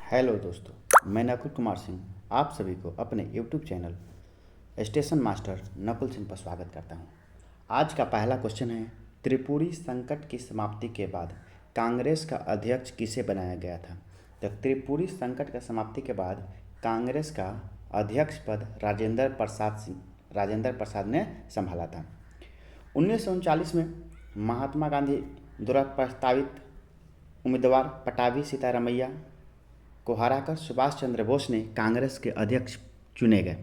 Hello दोस्तों, मैं नकुल कुमार सिंह आप सभी को अपने YouTube channel station master Nakul Singh पर स्वागत करता हूं। आज का पहला क्वेश्चन है, त्रिपुरी संकट की समाप्ति के बाद कांग्रेस का अध्यक्ष किसे बनाया गया था? तो त्रिपुरी संकट की समाप्ति के बाद कांग्रेस का अध्यक्ष पद राजेंद्र प्रसाद ने संभाला था। 1939 में महात्मा गांधी द्वारा प्रस्तावित उम्मीदवार पटाभी सीतारामैया को हराकर सुभाष चंद्र बोस ने कांग्रेस के अध्यक्ष चुने गए,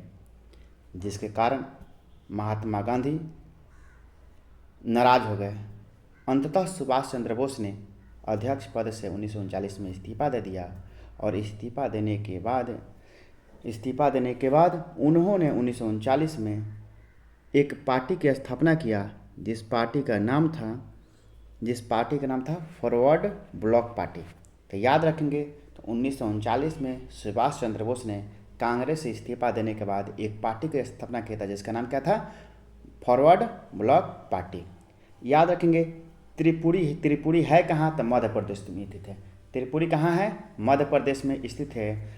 जिसके कारण महात्मा गांधी नाराज हो गए। अंततः सुभाष चंद्र बोस ने अध्यक्ष पद से 1939 में इस्तीफा दे दिया और इस्तीफा देने के बाद उन्होंने 1939 में एक पार्टी की स्थापना किया, जिस पार्टी का नाम था फॉरवर्ड ब्लॉक पार्टी। तो याद रखेंगे, तो 1939 में सुभाष चंद्र बोस ने कांग्रेस से इस्तीफा देने के बाद एक पार्टी की स्थापना किया था, जिसका नाम क्या था? Forward block party. याद रखेंगे, त्रिपुरी है कहाँ? तो मध्य प्रदेश में स्थित है। त्रिपुरी कहाँ है? मध्य प्रदेश में स्थित है।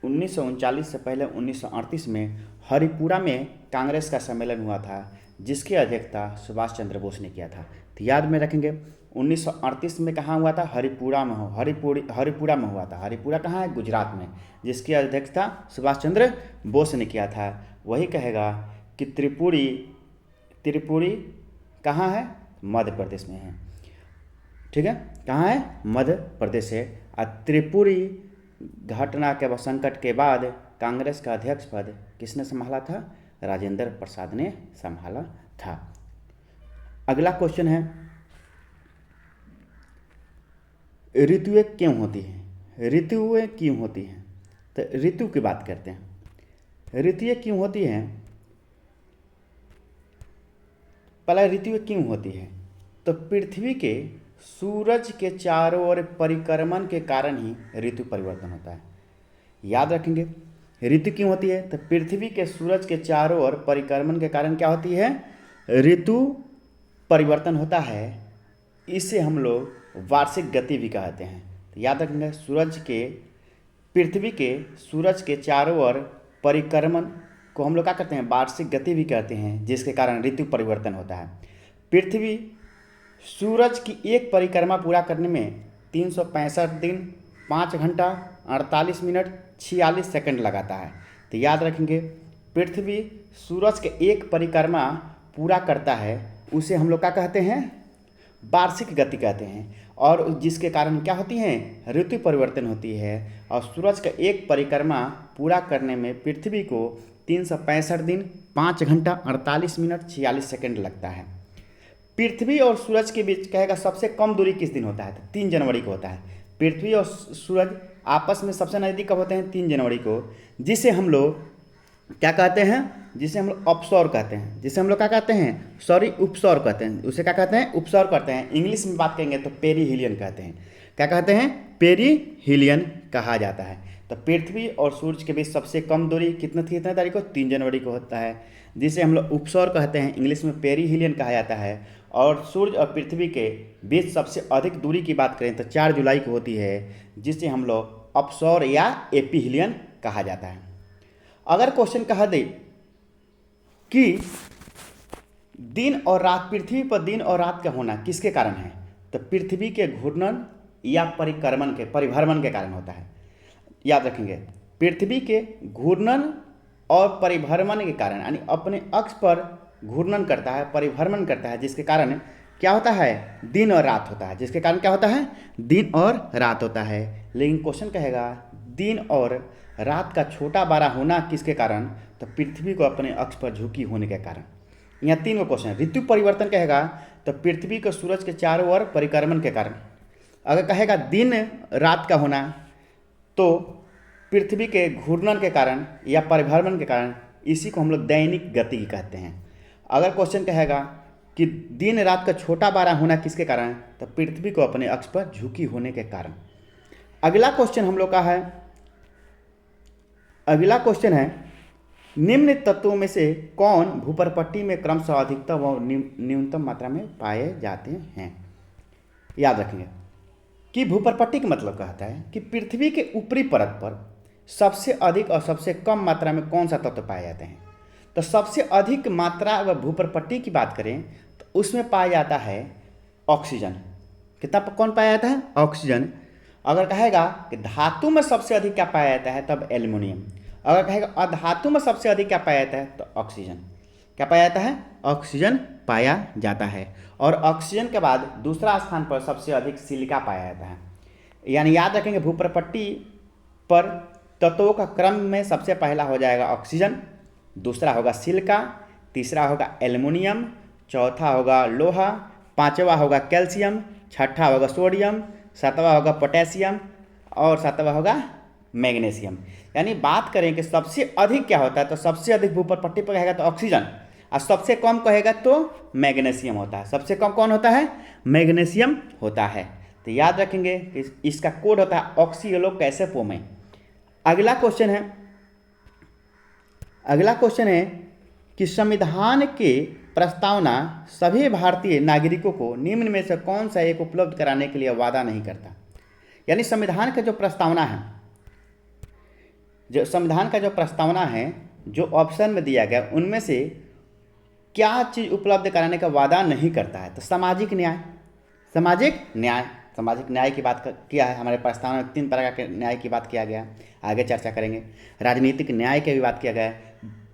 1939 से पहले 1938 में हरिपुरा में कांग्रेस का सम्मेलन हुआ था, जिसकी अध्यक्षता सुभाष चंद्र बोस ने किया था। तो याद में रखेंगे, 1938 में कहाँ हुआ था? हरिपुरा में हुआ था। हरिपुरा कहाँ है? गुजरात में, जिसकी अध्यक्षता सुभाष चंद्र बोस ने किया था। वही कहेगा कि त्रिपुरी कहाँ है? मध्य प्रदेश में है। ठीक है, कहाँ है? मध्य प्रदेश है। और त्रिपुरी घटना के संकट के बाद कांग्रेस का अध्यक्ष पद किसने संभाला था? राजेंद्र प्रसाद ने संभाला था। अगला क्वेश्चन है, ऋतुएं क्यों होती हैं? ऋतुएं क्यों होती हैं? तो ऋतु की बात करते हैं। ऋतुएं क्यों होती हैं? पहला, ऋतुएं क्यों होती हैं? तो पृथ्वी के सूरज के चारों ओर परिक्रमण के कारण ही ऋतु परिवर्तन होता है। याद रखेंगे, ऋतु क्यों होती है? तो पृथ्वी के सूरज के चारों ओर परिक्रमण के कारण क्या होती है? ऋतु परिवर्तन होता है। इसे हम लोग वार्षिक गति भी कहते हैं। तो याद रखेंगे, पृथ्वी के सूरज के चारों ओर परिक्रमण को हम लोग क्या कहते हैं? वार्षिक गति भी कहते हैं, जिसके कारण ऋतु परिवर्तन होता है। पृथ्वी सूरज की एक परिक्रमा पूरा करने में 365 दिन 5 घंटा 48 मिनट 46 सेकंड लगाता है। तो याद रखेंगे, पृथ्वी सूरज के एक परिक्रमा पूरा करता है, उसे हम लोग क्या कहते हैं? वार्षिक गति कहते हैं। और जिसके कारण क्या होती हैं? ऋतु परिवर्तन होती है। और सूरज का एक परिक्रमा पूरा करने में पृथ्वी को 365 दिन 5 घंटा 48 मिनट 46 सेकंड लगता है। पृथ्वी और सूरज के बीच कहेगा सबसे कम दूरी किस दिन होता है? तो 3 जनवरी को होता है। पृथ्वी और सूरज आपस में सबसे नज़दीक कब होते हैं? 3 जनवरी को, जिसे हम लोग क्या कहते हैं? जिसे हम लोग अपसौर कहते हैं। जिसे हम लोग क्या कहते हैं? उपसौर कहते हैं। उसे क्या कहते हैं? उपसौर कहते हैं। इंग्लिश में बात करेंगे तो पेरीहिलियन कहते हैं। क्या कहते हैं? पेरीहिलियन कहा जाता है। तो पृथ्वी और सूर्य के बीच सबसे कम दूरी कितने तारीख को? 3 जनवरी को होता है, जिसे हम लोग उपसौर कहते हैं। इंग्लिश में पेरीहिलियन कहा जाता है। और सूर्य और पृथ्वी के बीच सबसे अधिक दूरी की बात करें तो 4 जुलाई को होती है, जिसे हम लोग अपसौर या एपीहिलियन कहा जाता है। अगर क्वेश्चन कहा दे कि दिन और रात, पृथ्वी पर दिन और रात का होना किसके कारण है? तो पृथ्वी के घूर्णन या परिभ्रमण के कारण होता है। याद रखेंगे, पृथ्वी के घूर्णन और परिभ्रमण के कारण, यानी अपने अक्ष पर घूर्णन करता है, परिभ्रमण करता है, जिसके कारण क्या होता है? दिन और रात होता है। जिसके कारण क्या होता है? दिन और रात होता है। लेकिन क्वेश्चन कहेगा दिन और रात का छोटा बड़ा होना किसके कारण? तो पृथ्वी को अपने अक्ष पर झुकी होने के कारण। यहाँ 3 क्वेश्चन। ऋतु परिवर्तन कहेगा तो पृथ्वी को सूरज के चारों ओर परिक्रमण के कारण। अगर कहेगा दिन रात का होना तो पृथ्वी के घूर्णन के कारण या परिभ्रमण के कारण। इसी को हम लोग दैनिक गति कहते हैं। अगर क्वेश्चन कहेगा कि दिन रात का छोटा बड़ा होना किसके कारण? तो पृथ्वी को अपने अक्ष पर झुकी होने के कारण। अगला क्वेश्चन हम लोग का है, निम्न तत्वों में से कौन भूपर्पट्टी में क्रमशः अधिकतम व न्यूनतम मात्रा में पाए जाते हैं? याद रखेंगे, कि भूपर्पट्टी का मतलब कहता है कि पृथ्वी के ऊपरी परत पर सबसे अधिक और सबसे कम मात्रा में कौन सा तत्व पाए जाते हैं। तो सबसे अधिक मात्रा व भूपर्पट्टी की बात करें तो उसमें पाया जाता है ऑक्सीजन। कितना कौन पाया जाता है? ऑक्सीजन। अगर कहेगा कि धातु में सबसे अधिक क्या पाया जाता है तब एल्युमिनियम। अगर कहेगा अधातु में सबसे अधिक क्या पाया जाता है तो ऑक्सीजन। क्या पाया जाता है? ऑक्सीजन पाया जाता है। और ऑक्सीजन के बाद दूसरा स्थान पर सबसे अधिक सिलिका पाया जाता है। यानी याद रखेंगे भूपर्पट्टी पर तत्वों का क्रम में सबसे पहला हो जाएगा ऑक्सीजन, दूसरा होगा सिलिका, तीसरा होगा एल्युमिनियम, चौथा होगा लोहा, पांचवा होगा कैल्शियम, छठा होगा सोडियम, सातवां होगा पोटेशियम और सातवां होगा मैग्नीशियम। यानी बात करें कि सबसे अधिक क्या होता है तो सबसे अधिक भूपर्पट्टी पर कहेगा तो ऑक्सीजन और सबसे कम कहेगा तो मैग्नीशियम होता है। सबसे कम कौन होता है? मैग्नीशियम होता है। तो याद रखेंगे कि इसका कोड होता है ऑक्सीयलो कैसेपो में। अगला क्वेश्चन है कि संविधान के प्रस्तावना सभी भारतीय नागरिकों को निम्न में से कौन सा एक उपलब्ध कराने के लिए वादा नहीं करता। यानी संविधान का जो प्रस्तावना है, जो ऑप्शन में दिया गया उनमें से क्या चीज़ उपलब्ध कराने का वादा नहीं करता है। तो सामाजिक न्याय की बात किया है। हमारे प्रस्तावना में 3 प्रकार के न्याय की बात किया गया, आगे चर्चा करेंगे। राजनीतिक न्याय की भी बात किया गया है।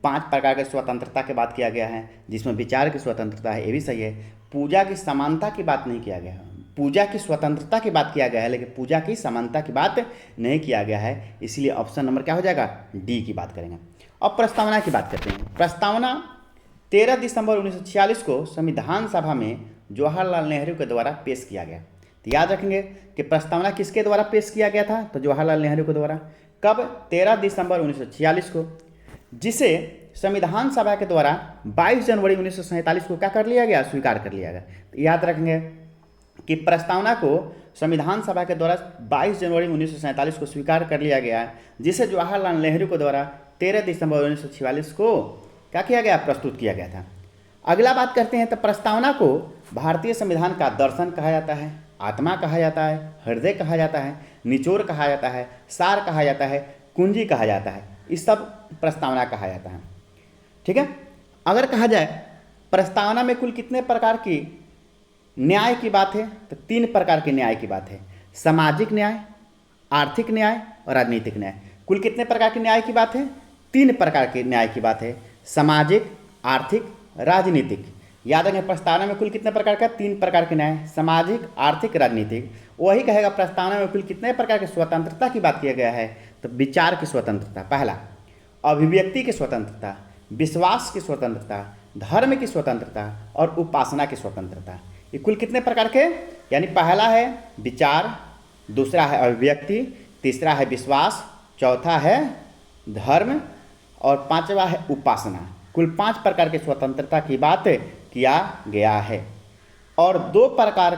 5 प्रकार के स्वतंत्रता की बात किया गया है जिसमें विचार की स्वतंत्रता है, ये भी सही है। पूजा की समानता की बात नहीं किया गया है। पूजा की स्वतंत्रता की बात किया गया है लेकिन पूजा की समानता की बात नहीं किया गया है, इसलिए ऑप्शन नंबर क्या हो जाएगा? डी की बात करेंगे। अब प्रस्तावना की बात करते हैं। प्रस्तावना 13 दिसंबर 1946 को संविधान सभा में जवाहरलाल नेहरू के द्वारा पेश किया गया। तो याद रखेंगे कि प्रस्तावना किसके द्वारा पेश किया गया था तो जवाहरलाल नेहरू के द्वारा। कब? 13 दिसंबर 1946 को, जिसे संविधान सभा के द्वारा 22 जनवरी 1947 को क्या कर लिया गया? स्वीकार कर लिया गया। तो याद रखेंगे कि प्रस्तावना को संविधान सभा के द्वारा 22 जनवरी 1947 को स्वीकार कर लिया गया, जिसे जवाहरलाल नेहरू के द्वारा 13 दिसंबर 1946 को क्या किया गया? प्रस्तुत किया गया था। अगला बात करते हैं तो प्रस्तावना को भारतीय संविधान का दर्शन कहा जाता है, आत्मा कहा जाता है, हृदय कहा जाता है, निचोड़ कहा जाता है, सार कहा जाता है, कुंजी कहा जाता है। इस सब प्रस्तावना कहा जाता है। ठीक है। अगर कहा जाए प्रस्तावना में कुल कितने प्रकार की न्याय की बात है तो 3 प्रकार के न्याय की बात है। सामाजिक न्याय, आर्थिक न्याय और राजनीतिक न्याय। कुल कितने प्रकार के न्याय की बात है? 3 प्रकार के न्याय की बात है, सामाजिक, आर्थिक, राजनीतिक। याद रखें प्रस्तावना में कुल कितने प्रकार का? 3 प्रकार के न्याय, सामाजिक, आर्थिक, राजनीतिक। वही कहेगा प्रस्तावना में कुल कितने प्रकार की स्वतंत्रता की बात किया गया है तो विचार की स्वतंत्रता पहला, अभिव्यक्ति की स्वतंत्रता, विश्वास की स्वतंत्रता, धर्म की स्वतंत्रता और उपासना की स्वतंत्रता। ये कुल कितने प्रकार के? यानी पहला है विचार, दूसरा है अभिव्यक्ति, तीसरा है विश्वास, चौथा है धर्म और पांचवा है उपासना। कुल 5 प्रकार की स्वतंत्रता की बात किया गया है। और 2 प्रकार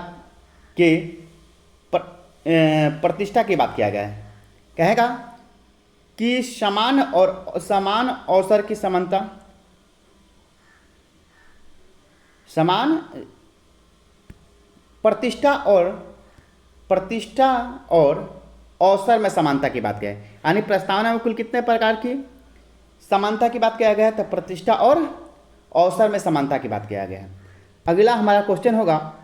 के प्रतिष्ठा की बात किया गया है। कहेगा कि समान अवसर की समानता, समान प्रतिष्ठा और अवसर में समानता की बात किया है। यानी प्रस्तावना में कुल कितने प्रकार की समानता की बात किया गया है तो प्रतिष्ठा और अवसर में समानता की बात किया गया है। अगला हमारा क्वेश्चन होगा,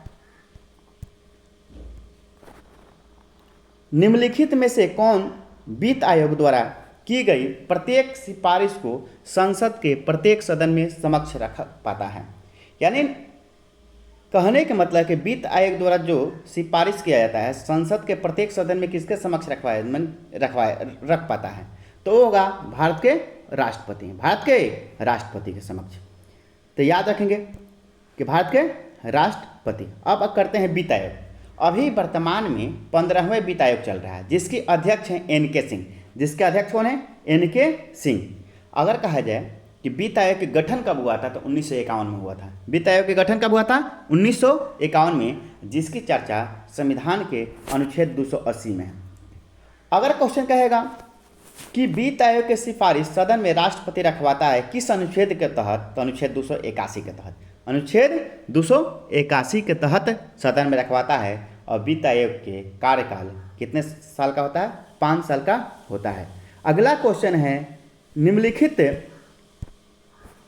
निम्नलिखित में से कौन वित्त आयोग द्वारा की गई प्रत्येक सिफारिश को संसद के प्रत्येक सदन में समक्ष रख पाता है। यानी कहने का मतलब कि वित्त आयोग द्वारा जो सिफारिश किया जाता है संसद के प्रत्येक सदन में किसके समक्ष रख पाता है तो वो होगा भारत के राष्ट्रपति के समक्ष। तो याद रखेंगे कि भारत के राष्ट्रपति। अब करते हैं वित्त आयोग। अभी वर्तमान में 15वें वित्त आयोग चल रहा है जिसके अध्यक्ष हैं एन.के. सिंह। जिसके अध्यक्ष कौन है? एन.के. सिंह। अगर कहा जाए कि वित्त आयोग के गठन कब हुआ था तो 1951 में हुआ था। वित्त आयोग के गठन कब हुआ था? 1951 में, जिसकी चर्चा संविधान के अनुच्छेद 280 में है। अगर क्वेश्चन कहेगा कि वित्त आयोग की सिफारिश सदन में राष्ट्रपति रखवाता है किस अनुच्छेद के तहत तो अनुच्छेद 281 के तहत। अनुच्छेद 281 के तहत सदन में रखवाता है और वित्त आयोग के कार्यकाल कितने साल का होता है? 5 साल का होता है। अगला क्वेश्चन है,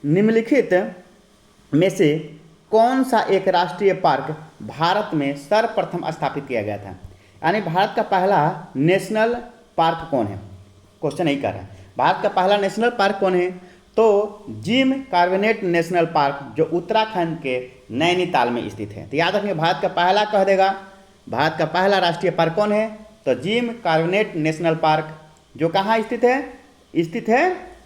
निम्नलिखित में से कौन सा एक राष्ट्रीय पार्क भारत में सर्वप्रथम स्थापित किया गया था? यानी भारत का पहला नेशनल पार्क कौन है? क्वेश्चन यही कर रहा है, भारत का पहला नेशनल पार्क कौन है? तो जिम कॉर्बेट नेशनल पार्क, जो उत्तराखंड के नैनीताल में स्थित है। तो याद रखिए, भारत का पहला कह देगा, भारत का पहला राष्ट्रीय पार्क कौन है? तो जिम कॉर्बेट नेशनल पार्क, जो कहाँ स्थित है? स्थित है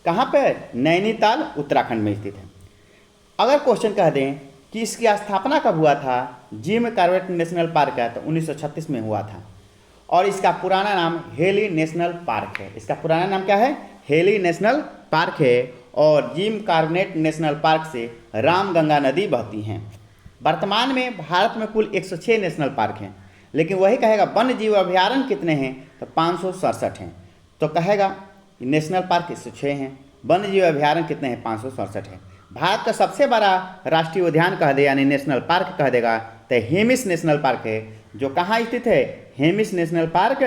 कहाँ पे? नैनीताल, उत्तराखंड में स्थित है। अगर क्वेश्चन कह दें कि इसकी स्थापना कब हुआ था, जिम कॉर्बेट नेशनल पार्क है, तो 1936 में हुआ था और इसका पुराना नाम हेली नेशनल पार्क है। इसका पुराना नाम क्या है? हेली नेशनल पार्क है। और जिम कॉर्बेट नेशनल पार्क से रामगंगा नदी बहती हैं। वर्तमान में भारत में कुल 106 नेशनल पार्क हैं, लेकिन वही कहेगा वन्य जीव अभ्यारण्य कितने हैं? तो 567 हैं। तो कहेगा नेशनल पार्क 106 हैं, वन्य जीव अभ्यारण्य कितने हैं? 567 है। भारत का सबसे बड़ा राष्ट्रीय उद्यान कह दे, यानी नेशनल पार्क कह देगा, तो हेमिस नेशनल पार्क है, जो कहाँ स्थित है? हेमिस नेशनल पार्क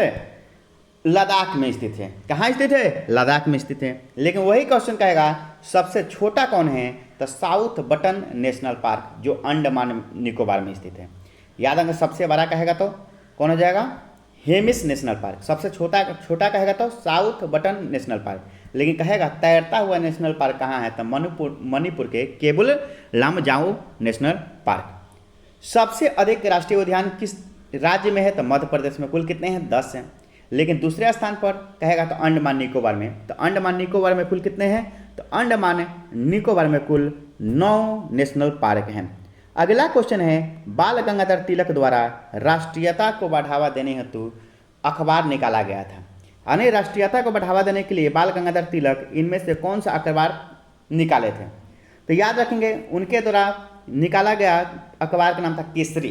लद्दाख में स्थित है। कहाँ स्थित है? लद्दाख में स्थित है। लेकिन वही क्वेश्चन कहेगा सबसे छोटा कौन है? तो साउथ बटन नेशनल पार्क, जो अंडमान निकोबार में स्थित है। याद रखना, सबसे बड़ा कहेगा तो कौन हो जाएगा? Hemis national park. सबसे छोटा कहेगा तो साउथ बटन नेशनल पार्क। लेकिन कहेगा तैरता हुआ नेशनल पार्क कहाँ है? तो मणिपुर के केबुल लामजाओ नेशनल पार्क। सबसे अधिक राष्ट्रीय उद्यान किस राज्य में है? तो मध्य प्रदेश में। कुल कितने हैं? 10 हैं। लेकिन दूसरे स्थान पर कहेगा तो अंडमान निकोबार में। तो अंडमान निकोबार में कुल कितने हैं? तो अंडमान निकोबार में कुल 9 नेशनल पार्क हैं। अगला क्वेश्चन है, बाल गंगाधर तिलक द्वारा राष्ट्रीयता को बढ़ावा देने हेतु अखबार निकाला गया था। यानी राष्ट्रीयता को बढ़ावा देने के लिए बाल गंगाधर तिलक इनमें से कौन सा अखबार निकाले थे? तो याद रखेंगे, उनके द्वारा निकाला गया अखबार का नाम था केसरी।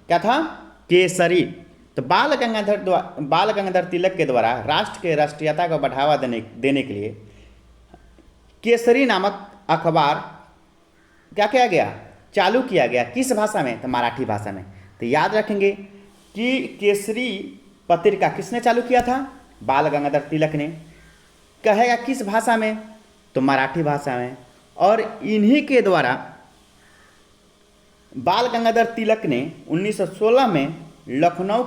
क्या था? केसरी। तो बाल गंगाधर तिलक के द्वारा राष्ट्र के राष्ट्रीयता को बढ़ावा देने के लिए केसरी नामक अखबार क्या किया गया? चालू किया गया। किस भाषा में? तो मराठी भाषा में। तो याद रखेंगे कि केसरी पत्रिका किसने चालू किया था? बाल गंगाधर तिलक ने। कहेगा किस भाषा में? तो मराठी भाषा में। और इन्हीं के द्वारा बाल गंगाधर तिलक ने 1916 में लखनऊ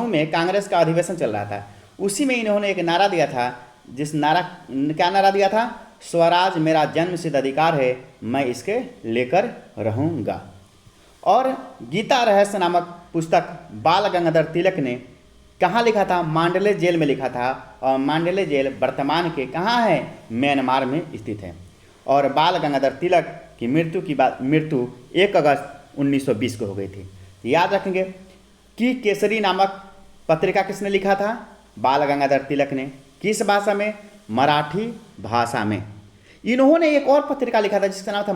में कांग्रेस का अधिवेशन चल रहा था, उसी में इन्होंने एक नारा दिया था। क्या नारा दिया था? स्वराज मेरा जन्मसिद्ध अधिकार है, मैं इसके लेकर रहूँगा। और गीता रहस्य नामक पुस्तक बाल गंगाधर तिलक ने कहाँ लिखा था? मांडले जेल में लिखा था। और मांडले जेल वर्तमान के कहाँ है? म्यांमार में स्थित है। और बाल गंगाधर तिलक की मृत्यु 1 अगस्त 1920 को हो गई थी। याद रखेंगे कि केसरी नामक पत्रिका किसने लिखा था? बाल गंगाधर तिलक ने। किस भाषा में? मराठी भाषा में। इन्होंने एक और पत्रिका लिखा था जिसका नाम था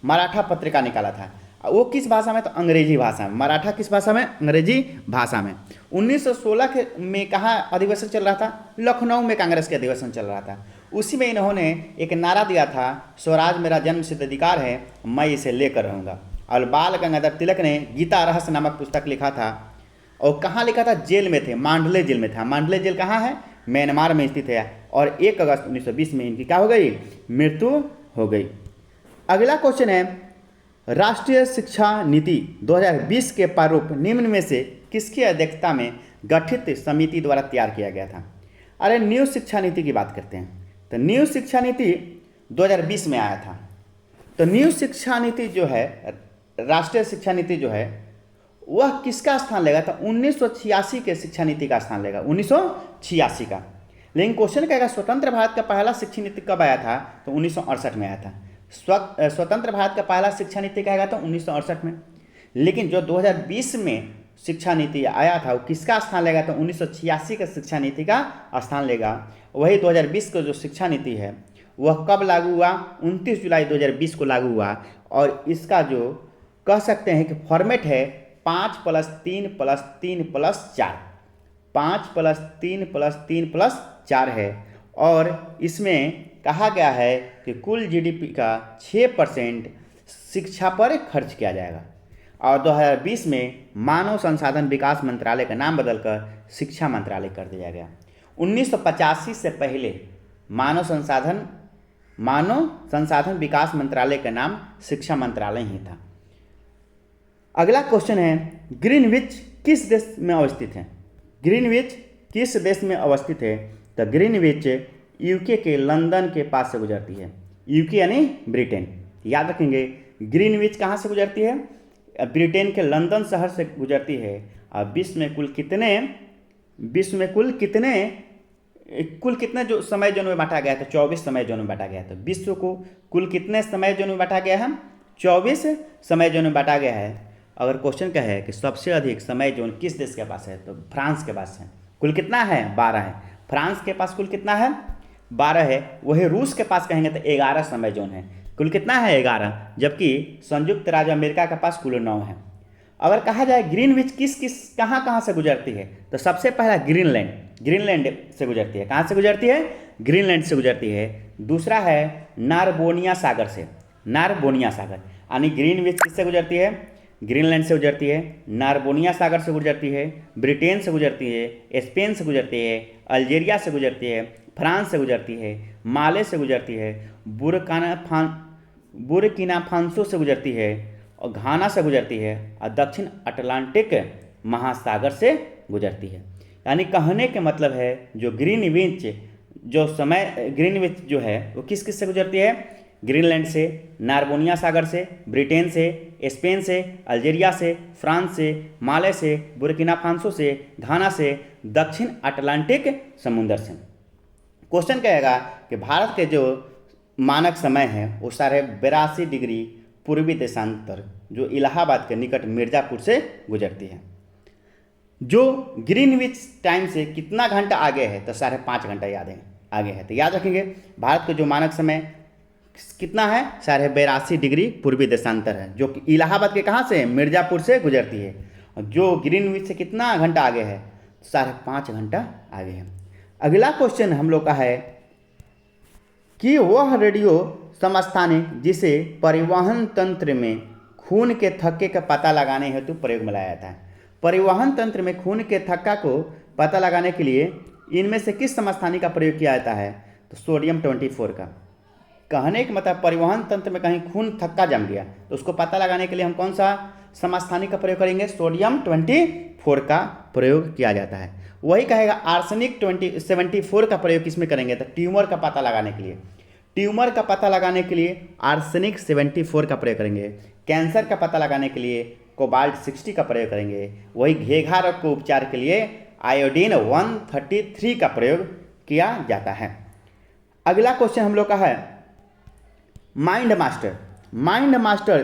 मराठा पत्रिका निकाला था। वो किस भाषा में? तो अंग्रेजी भाषा में। मराठा किस भाषा में? अंग्रेजी भाषा में। 1916 में कहाँ अधिवेशन चल रहा था? लखनऊ में कांग्रेस के अधिवेशन चल रहा था। उसी में इन्होंने एक नारा दिया था, स्वराज मेरा जन्मसिद्ध अधिकार है, मैं इसे लेकर रहूँगा। और बाल गंगाधर तिलक ने गीता रहस्य नामक पुस्तक लिखा था। और कहाँ लिखा था? जेल में थे, मांडले जेल में था। मांडले जेल कहाँ है? म्यांमार में स्थित है। और 1 अगस्त 1920 में इनकी क्या हो गई? मृत्यु हो गई। अगला क्वेश्चन है, राष्ट्रीय शिक्षा नीति 2020 के प्रारूप निम्न में से किसकी अध्यक्षता में गठित समिति द्वारा तैयार किया गया था? अरे न्यू शिक्षा नीति की बात करते हैं। तो न्यू शिक्षा नीति 2020 में आया था। तो न्यू शिक्षा नीति जो है, राष्ट्रीय शिक्षा नीति जो है, वह किसका स्थान लेगा? तो 1986 के शिक्षा नीति का स्थान लेगा, 1986 का। लेकिन क्वेश्चन कहेगा स्वतंत्र भारत का पहला शिक्षा नीति कब आया था? तो 1968 में आया था। स्वतंत्र भारत का पहला शिक्षा नीति कहेगा तो 1968 में। लेकिन जो 2020 में शिक्षा नीति आया था वो किसका स्थान लेगा? तो 1986 के शिक्षा नीति का स्थान लेगा। वही 2020 का जो शिक्षा नीति है वह कब लागू हुआ? 29 जुलाई 2020 को लागू हुआ। और इसका जो कह सकते हैं कि फॉर्मेट है 5+3+3+4, 5+3+3+4 है। और इसमें कहा गया है कि कुल जीडीपी का 6% शिक्षा पर खर्च किया जाएगा। और 2020 में मानव संसाधन विकास मंत्रालय का नाम बदलकर शिक्षा मंत्रालय कर दिया गया। 1985 से पहले मानव संसाधन विकास मंत्रालय का नाम शिक्षा मंत्रालय ही था। अगला क्वेश्चन है, ग्रीनविच किस देश में अवस्थित है? ग्रीनविच किस देश में अवस्थित है? तो ग्रीनविच यूके के लंदन के पास से गुजरती है। यूके यानी ब्रिटेन, याद रखेंगे। ग्रीनविच कहाँ से गुजरती है? ब्रिटेन के लंदन शहर से गुजरती है। और विश्व में कुल कितने जो समय जोन में बांटा गया था? 24 समय जोन में बांटा गया था। विश्व को कुल कितने समय जोन में बांटा गया है? 24 समय जोन में बांटा गया है। अगर क्वेश्चन का है कि सबसे अधिक समय जोन किस देश के पास है, तो फ्रांस के पास है। कुल कितना है? 12 है। फ्रांस के पास कुल कितना है? 12 है। वही रूस के पास कहेंगे तो 11 समय जोन है। कुल कितना है? 11। जबकि संयुक्त राज्य अमेरिका के पास कुल 9 है। अगर कहा जाए ग्रीनविच कहाँ से गुजरती है, तो सबसे पहला ग्रीनलैंड से गुजरती है। कहाँ से गुजरती है? ग्रीनलैंड से गुजरती है। दूसरा है नारबोनिया सागर से, नारबोनिया सागर, यानी ग्रीनविच किससे गुजरती है? ग्रीनलैंड से गुजरती है, नारबोनिया सागर से गुजरती है, ब्रिटेन से गुजरती है, स्पेन से गुजरती है, अल्जीरिया से गुजरती है, फ्रांस से गुजरती है, माले से गुजरती है, बुरकिना फासो से गुजरती है, और घाना से गुजरती है, और दक्षिण अटलांटिक महासागर से गुजरती है। यानी कहने के मतलब है जो ग्रीनविच जो है वो किस से गुजरती है? ग्रीनलैंड से, नारबोनिया सागर से, ब्रिटेन से, स्पेन से, अल्जीरिया से, फ्रांस से, माले से, बुर्किना फासो से, घाना से, दक्षिण अटलांटिक समुद्र से। क्वेश्चन कहेगा कि भारत के जो मानक समय है वो 82.5 डिग्री पूर्वी देशांतर जो इलाहाबाद के निकट मिर्ज़ापुर से गुजरती है। जो ग्रीनविच टाइम से कितना घंटा आगे है? तो 5.5 घंटा आगे है। तो याद रखेंगे भारत का जो मानक समय कितना है? 82.5 डिग्री पूर्वी देशांतर है, जो कि इलाहाबाद के कहाँ से? मिर्ज़ापुर से गुजरती है। और जो ग्रीनविच से कितना घंटा आगे है? 5.5 घंटा आगे है। अगला क्वेश्चन हम लोग का है कि वह रेडियो समस्थानिक जिसे परिवहन तंत्र में खून के थक्के का पता लगाने हेतु प्रयोग में लाया जाता है। परिवहन तंत्र में खून के थक्का को पता लगाने के लिए इनमें से किस समस्थानिक का प्रयोग किया जाता है? तो सोडियम 24 का। कहने का मतलब परिवहन तंत्र में कहीं खून थक्का जम गया तो उसको पता लगाने के लिए हम कौन सा समस्थानिक का प्रयोग करेंगे? सोडियम 24 का प्रयोग किया जाता है। वही कहेगा आर्सेनिक 74 का प्रयोग किस में करेंगे? तो ट्यूमर का पता लगाने के लिए। ट्यूमर का पता लगाने के लिए आर्सेनिक 74 का प्रयोग करेंगे। कैंसर का पता लगाने के लिए कोबाल्ट 60 का प्रयोग करेंगे। वही घेघा रोग को उपचार के लिए आयोडीन 133 का प्रयोग किया जाता है। अगला क्वेश्चन हम लोग का है माइंड मास्टर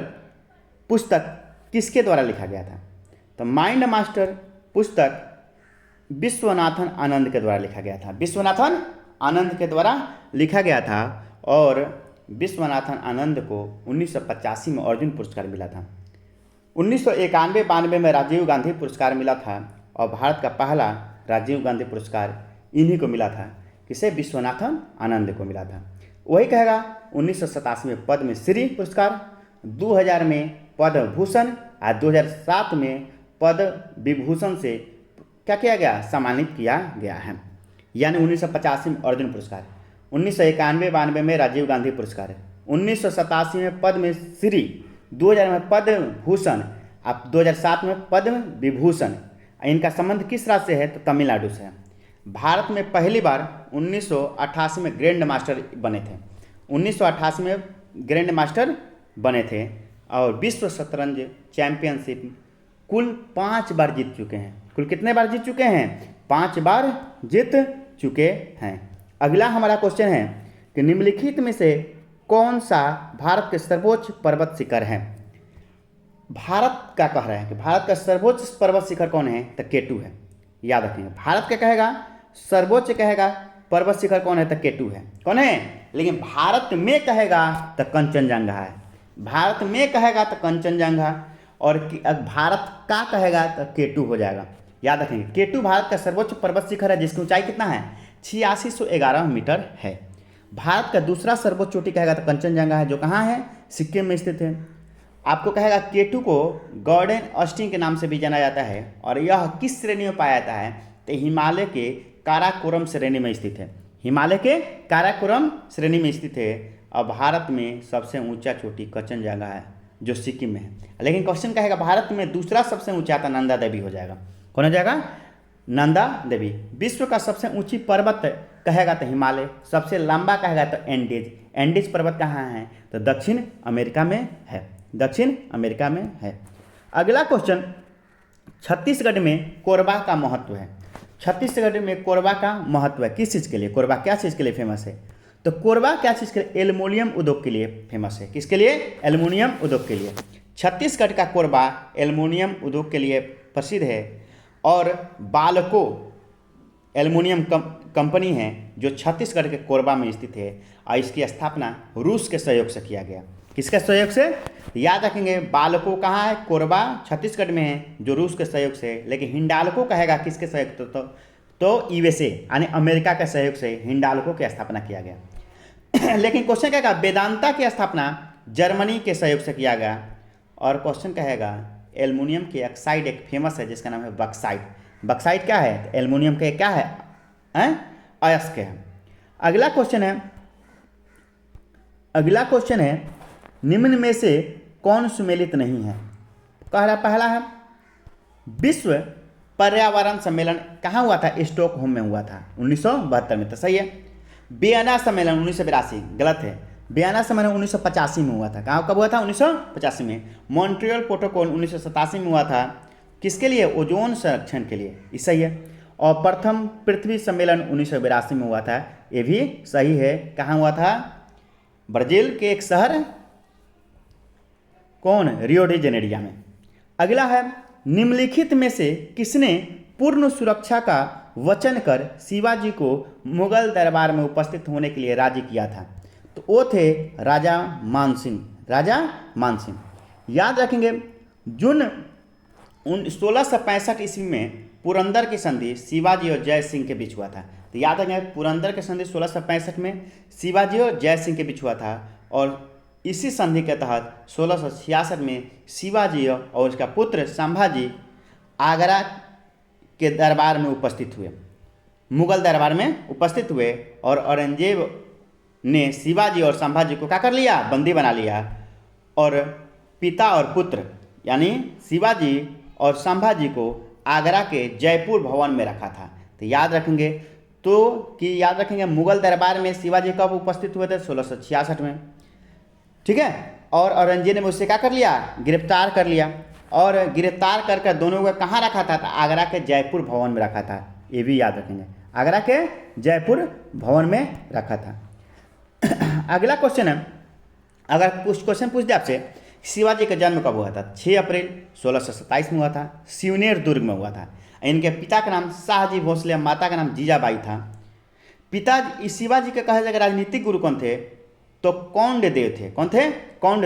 पुस्तक किसके द्वारा लिखा गया था? तो माइंड मास्टर पुस्तक विश्वनाथन आनंद के द्वारा लिखा गया था। विश्वनाथन आनंद के द्वारा लिखा गया था और विश्वनाथन आनंद को 1985 में अर्जुन पुरस्कार मिला था। 1991-92 में राजीव गांधी पुरस्कार मिला था और भारत का पहला राजीव गांधी पुरस्कार इन्हीं को मिला था। किसे? विश्वनाथन आनंद को मिला था। वही कहेगा 1987 में पद्म श्री पुरस्कार, 2000 में पद्म भूषण और 2007 में पद्म विभूषण से क्या किया गया? सम्मानित किया गया है। यानी 1985 में अर्जुन पुरस्कार, 1991-92 में राजीव गांधी पुरस्कार, 1987 में पद्म श्री, 2000 में पद्म भूषण, अब 2007 में पद्म विभूषण। इनका संबंध किस राज्य से है? तो तमिलनाडु से है। भारत में पहली बार 1988 में ग्रैंड मास्टर बने थे। 1988 में ग्रैंड मास्टर बने थे और विश्व शतरंज चैंपियनशिप कुल 5 बार जीत चुके हैं। कुल कितने बार जीत चुके हैं? 5 बार जीत चुके हैं। अगला हमारा क्वेश्चन है कि निम्नलिखित में से कौन सा भारत के सर्वोच्च पर्वत शिखर है? भारत का कह रहा है कि भारत का सर्वोच्च पर्वत शिखर कौन है? तो केटू है। याद रखेंगे भारत का कहेगा सर्वोच्च कहेगा पर्वत शिखर कौन है? तो केटू है। कौन है? लेकिन भारत में कहेगा तो कंचनजंगा है। भारत में कहेगा तो कंचनजंगा और भारत का कहेगा तो केटू हो जाएगा। याद रखेंगे केटू भारत का सर्वोच्च पर्वत शिखर है जिसकी ऊंचाई कितना है? 8611 मीटर है। भारत का दूसरा सर्वोच्च चोटी कहेगा तो कंचनजंगा है जो कहाँ है? सिक्किम में स्थित है। आपको कहेगा केटू को गॉर्डन ऑस्टिन के नाम से भी जाना जाता है और यह किस श्रेणी में पाया जाता है? तो हिमालय के काराकोरम श्रेणी में स्थित है। हिमालय के काराकोरम श्रेणी में स्थित है और भारत में सबसे ऊंचा चोटी कंचनजंगा है जो सिक्किम में है। लेकिन क्वेश्चन कहेगा भारत में दूसरा सबसे ऊंचा था नंदा देवी हो जाएगा। कौन हो जाएगा? नंदा देवी। विश्व का सबसे ऊंची पर्वत कहेगा तो हिमालय, सबसे लंबा कहेगा तो एंडीज। एंडीज पर्वत कहाँ है? तो दक्षिण अमेरिका में है, दक्षिण अमेरिका में है। अगला क्वेश्चन, छत्तीसगढ़ में कोरबा का महत्व है। छत्तीसगढ़ में कोरबा का महत्व है किस चीज़ के लिए? कोरबा क्या चीज़ के लिए फेमस है? तो कोरबा क्या चीज़ के लिए? एल्युमिनियम उद्योग के लिए फेमस है। किसके लिए? एल्युमिनियम उद्योग के लिए। छत्तीसगढ़ का कोरबा एल्युमिनियम उद्योग के लिए प्रसिद्ध है और बालको एल्युमिनियम कंपनी है जो छत्तीसगढ़ के कोरबा में स्थित है और इसकी स्थापना रूस के सहयोग से किया गया। किसके सहयोग से? याद रखेंगे, बालको कहाँ है? कोरबा छत्तीसगढ़ में है जो रूस के सहयोग से, लेकिन हिंडाल्को कहेगा किसके सहयोग? तो यूएसए यानी अमेरिका के सहयोग से हिंडाल्को की स्थापना किया गया। लेकिन क्वेश्चन कहेगा वेदांता की स्थापना जर्मनी के सहयोग से किया गया। और क्वेश्चन कहेगा एल्युमिनियम के ऑक्साइड एक फेमस है जिसका नाम है बक्साइट। बक्साइट क्या है? तो एल्युमिनियम के क्या है? अयस्क है। अगला क्वेश्चन है निम्न में से कौन सुमेलित नहीं है? पहला है विश्व पर्यावरण सम्मेलन कहाँ हुआ था? स्टॉकहोम में हुआ था 1972 में, तो सही है। वियना सम्मेलन 1982 गलत है। वियना सम्मेलन 1985 में हुआ था। कब हुआ था? 1985 में। मॉन्ट्रियल प्रोटोकॉल 1987 में हुआ था। किसके लिए? ओजोन संरक्षण के लिए, ये सही है। और प्रथम पृथ्वी सम्मेलन 1982 में हुआ था, ये भी सही है। कहाँ हुआ था? ब्राजील के एक शहर कौन? रियो डी जेनेरिया में। अगला है निम्नलिखित में से किसने पूर्ण सुरक्षा का वचन कर शिवाजी को मुगल दरबार में उपस्थित होने के लिए राजी किया था? तो वो थे राजा मानसिंह। राजा मानसिंह। याद रखेंगे जून 1665 ईस्वी में पुरंदर की संधि शिवाजी और जय सिंह के बीच हुआ था। तो याद रखेंगे पुरंदर की संधि 1665 में शिवाजी और जय सिंह के बीच हुआ था और इसी संधि के तहत 1666 में शिवाजी और उसका पुत्र संभाजी आगरा के दरबार में उपस्थित हुए, मुगल दरबार में उपस्थित हुए और औरंगजेब ने शिवाजी और संभाजी को क्या कर लिया? बंदी बना लिया और पिता और पुत्र यानी शिवाजी और संभाजी को आगरा के जयपुर भवन में रखा था। तो याद रखेंगे मुगल दरबार में शिवाजी कब उपस्थित हुए थे? 1666 में, ठीक है। और औरंगजेब ने उससे क्या कर लिया? गिरफ्तार कर लिया और गिरफ्तार करके दोनों को कहाँ रखा था? तो आगरा के जयपुर भवन में रखा था। ये भी याद रखेंगे, आगरा के जयपुर भवन में रखा था। अगला क्वेश्चन है, अगर कुछ क्वेश्चन पूछ दे आपसे, शिवाजी का जन्म कब हुआ था? 6 अप्रैल 1627 में हुआ था, सिवनेर दुर्ग में हुआ था। इनके पिता का नाम शाहजी भोसले, माता का नाम जीजाबाई था। पिता शिवाजी के कहा जाएगा राजनीतिक गुरु कौन थे? तो कौंड देव थे। कौन थे? कौंड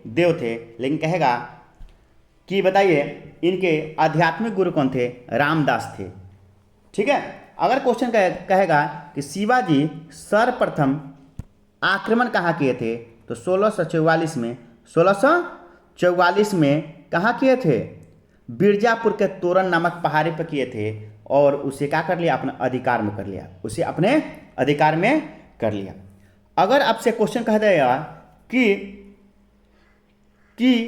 देव थे। लेकिन कहेगा कि बताइए इनके आध्यात्मिक गुरु कौन थे? रामदास थे, ठीक है। अगर क्वेश्चन कहेगा कि शिवाजी सर्वप्रथम आक्रमण कहाँ किए थे? तो 1644 में। 1644 में कहाँ किए थे? बिरजापुर के तोरण नामक पहाड़ी पर किए थे और उसे क्या कर लिया? अपने अधिकार में कर लिया, उसे अपने अधिकार में कर लिया। अगर आपसे क्वेश्चन कह देगा कि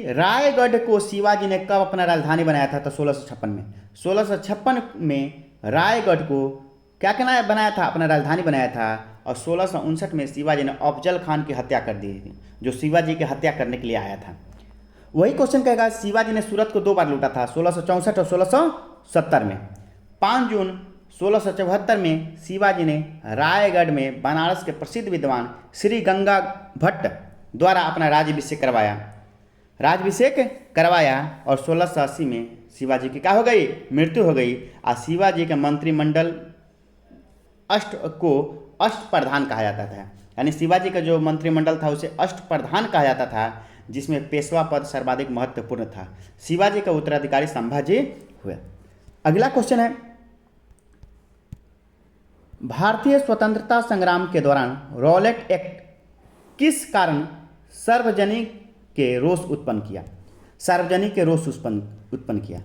रायगढ़ को शिवाजी ने कब अपना राजधानी बनाया था? तो 1656 में। 1656 में रायगढ़ को क्या बनाया था? अपना राजधानी बनाया था। और 1659 में शिवाजी ने अफजल खान की हत्या कर दी थी, जो शिवाजी की हत्या करने के लिए आया था। वही क्वेश्चन कहेगा शिवाजी ने सूरत को 2 बार लूटा था, 1664 और 1670 में। 5 जून 1674 में शिवाजी ने रायगढ़ में बनारस के प्रसिद्ध विद्वान श्री गंगा भट्ट द्वारा अपना राज्याभिषेक करवाया और 1680 में शिवाजी की क्या हो गई? मृत्यु हो गई। और शिवाजी के मंत्रिमंडल को अष्ट प्रधान कहा जाता था, यानी शिवाजी का जो मंत्रिमंडल था उसे अष्ट प्रधान कहा जाता था, जिसमें पेशवा पद सर्वाधिक महत्वपूर्ण था। शिवाजी का उत्तराधिकारी संभाजी हुए। अगला क्वेश्चन है, भारतीय स्वतंत्रता संग्राम के दौरान रॉलेट एक्ट किस कारण सार्वजनिक के रोष उत्पन्न किया, सार्वजनिक के रोष उत्पन्न किया।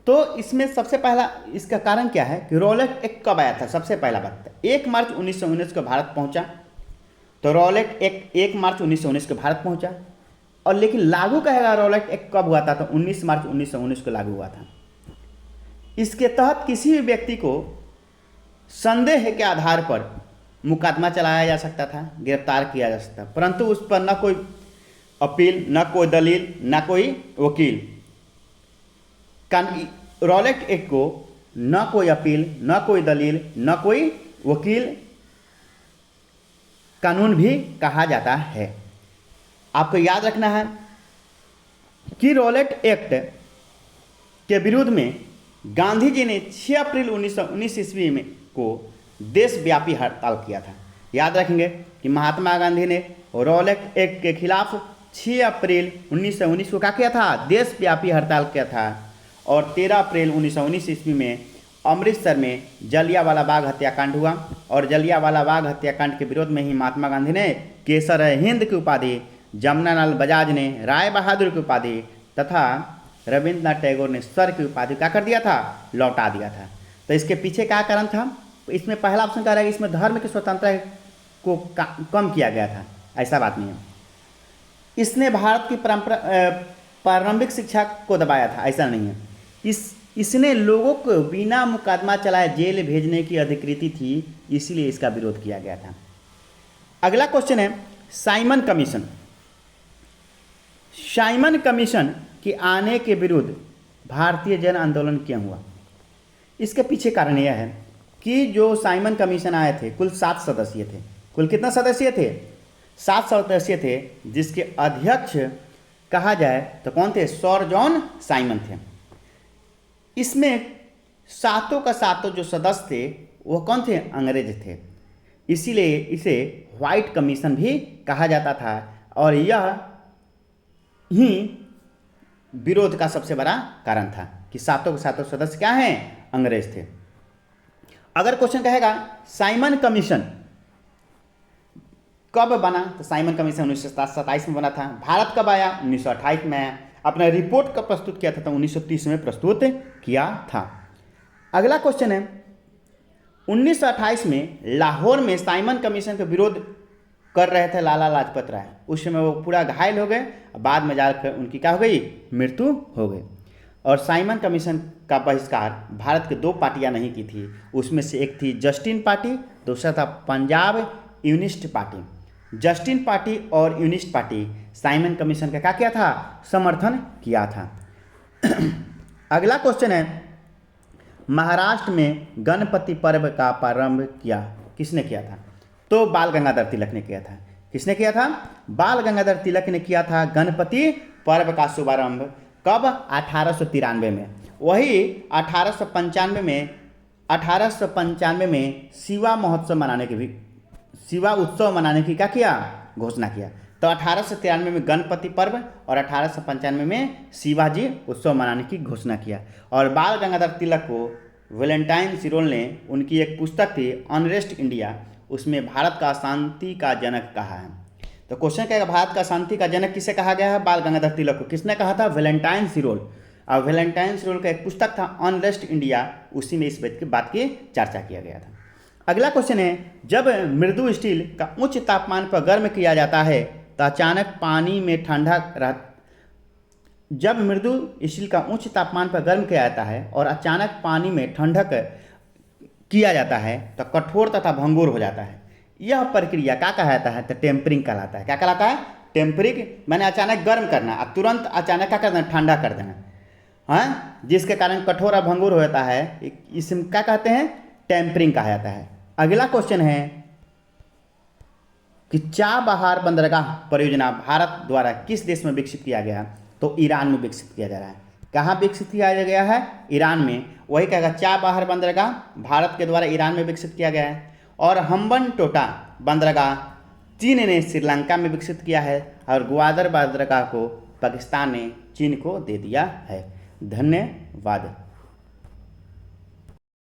तो इसमें सबसे पहला इसका कारण क्या है कि रॉलेट एक्ट कब आया था? सबसे पहला बात 1 मार्च 1919 को भारत पहुंचा। तो रॉलेट एक्ट 1 मार्च 1919 को भारत पहुंचा, और लेकिन लागू कहेगा रॉलेट एक्ट कब हुआ था? तो 19 मार्च 1919 को लागू हुआ था। इसके तहत किसी भी व्यक्ति को संदेह के आधार पर मुकदमा चलाया जा सकता था, गिरफ्तार किया जा सकता, परंतु उस पर न कोई अपील, न कोई दलील, न कोई वकील। रॉलेट एक्ट को न कोई अपील, न कोई दलील, न कोई वकील कानून भी कहा जाता है। आपको याद रखना है कि रॉलेट एक्ट के विरोध में गांधी जी ने 6 अप्रैल 1919 ईस्वी में को देशव्यापी हड़ताल किया था। याद रखेंगे कि महात्मा गांधी ने रॉलेट एक्ट के खिलाफ 6 अप्रैल 1919 को क्या किया था? देशव्यापी हड़ताल किया था। और 13 अप्रैल 1919 ईस्वी में अमृतसर में जलियांवाला बाग हत्याकांड हुआ, और जलियांवाला बाग हत्याकांड के विरोध में ही महात्मा गांधी ने केसर हिंद की उपाधि, जमनालाल बजाज ने राय बहादुर की उपाधि तथा रविंद्रनाथ टैगोर ने सर की उपाधि क्या कर दिया था? लौटा दिया था। तो इसके पीछे क्या कारण था? इसमें पहला ऑप्शन कह रहा है कि इसमें धर्म की स्वतंत्रता को कम किया गया था। ऐसा बात नहीं है। इसने भारत की प्रारंभिक शिक्षा को दबाया था, ऐसा नहीं है। इसने लोगों को बिना मुकदमा चलाए जेल भेजने की अधिकृति थी, इसीलिए इसका विरोध किया गया था। अगला क्वेश्चन है साइमन कमीशन। साइमन कमीशन के आने के विरुद्ध भारतीय जन आंदोलन क्यों हुआ? इसके पीछे कारण यह है कि जो साइमन कमीशन आए थे कुल 7 सदस्यीय थे। कुल कितना सदस्य थे? 7 सदस्य थे, जिसके अध्यक्ष कहा जाए तो कौन थे? सर जॉन साइमन थे। इसमें सातों का सातों जो सदस्य थे वो कौन थे? अंग्रेज थे। इसीलिए इसे व्हाइट कमीशन भी कहा जाता था, और यह ही विरोध का सबसे बड़ा कारण था कि सातों के सातों सदस्य क्या हैं? अंग्रेज थे। अगर क्वेश्चन कहेगा साइमन कमीशन कब बना, तो साइमन कमीशन 1927 में बना था। भारत कब आया? 1928 में आया। अपना रिपोर्ट कब प्रस्तुत किया था? तो 1930 में प्रस्तुत किया था। अगला क्वेश्चन है 1928 में लाहौर में साइमन कमीशन का विरोध कर रहे थे लाला लाजपत राय। उस समय वो पूरा घायल हो गए, बाद में जाकर उनकी क्या हो गई? मृत्यु हो गई। और साइमन कमीशन का बहिष्कार भारत के 2 पार्टियां नहीं की थी। उसमें से एक थी जस्टिन पार्टी, दूसरा था Punjab Unionist party. Justin party और यूनिस्ट पार्टी साइमन कमीशन का क्या किया था? समर्थन किया था। अगला क्वेश्चन है महाराष्ट्र में गणपति पर्व का प्रारंभ किया किसने किया था? तो बाल गंगाधर तिलक ने किया था। किसने किया था? बाल गंगाधर तिलक ने किया था गणपति पर्व का शुभारंभ। कब? 1893 में। वही 1895 में शिवा उत्सव मनाने की क्या किया? घोषणा किया। तो 1893 में गणपति पर्व और 1895 में शिवाजी उत्सव मनाने की घोषणा किया। और बाल गंगाधर तिलक को वैलेंटाइन सिरोल ने उनकी एक पुस्तक थी अनरेस्ट इंडिया, उसमें भारत का शांति का जनक कहा है। तो क्वेश्चन क्या है, भारत का शांति का जनक किसे कहा गया है? बाल गंगाधर तिलक को। किसने कहा था? वैलेंटाइन सिरोल। और वैलेंटाइन सिरोल का एक पुस्तक था अनरेस्ट इंडिया, उसी में इस बात की चर्चा किया गया था। अगला क्वेश्चन है जब मृदु स्टील का उच्च तापमान पर गर्म किया जाता है तो अचानक पानी में जब मृदु स्टील का उच्च तापमान पर गर्म किया जाता है और अचानक पानी में ठंडक किया जाता है तो कठोर तथा भंगुर हो जाता है। यह प्रक्रिया क्या कहलाता है? तो टेम्परिंग कहलाता है। क्या कहलाता है? टेम्परिंग। मैंने अचानक गर्म करना और तुरंत अचानक क्या कर देना? ठंडा कर देना, हाँ, जिसके कारण कठोर और भंगुर हो जाता है। इसमें क्या कहते हैं? टेम्परिंग कहा जाता है। अगला क्वेश्चन है कि चाबहार बंदरगाह परियोजना भारत द्वारा किस देश में विकसित किया गया? तो ईरान में विकसित किया जा रहा है। कहाँ विकसित किया गया है? ईरान में। वही कहेगा चाबहार बंदरगाह भारत के द्वारा ईरान में विकसित किया गया है। और हम्बनटोटा बंदरगाह चीन ने श्रीलंका में विकसित किया है, और ग्वादर बंदरगाह को पाकिस्तान ने चीन को दे दिया है। धन्यवाद।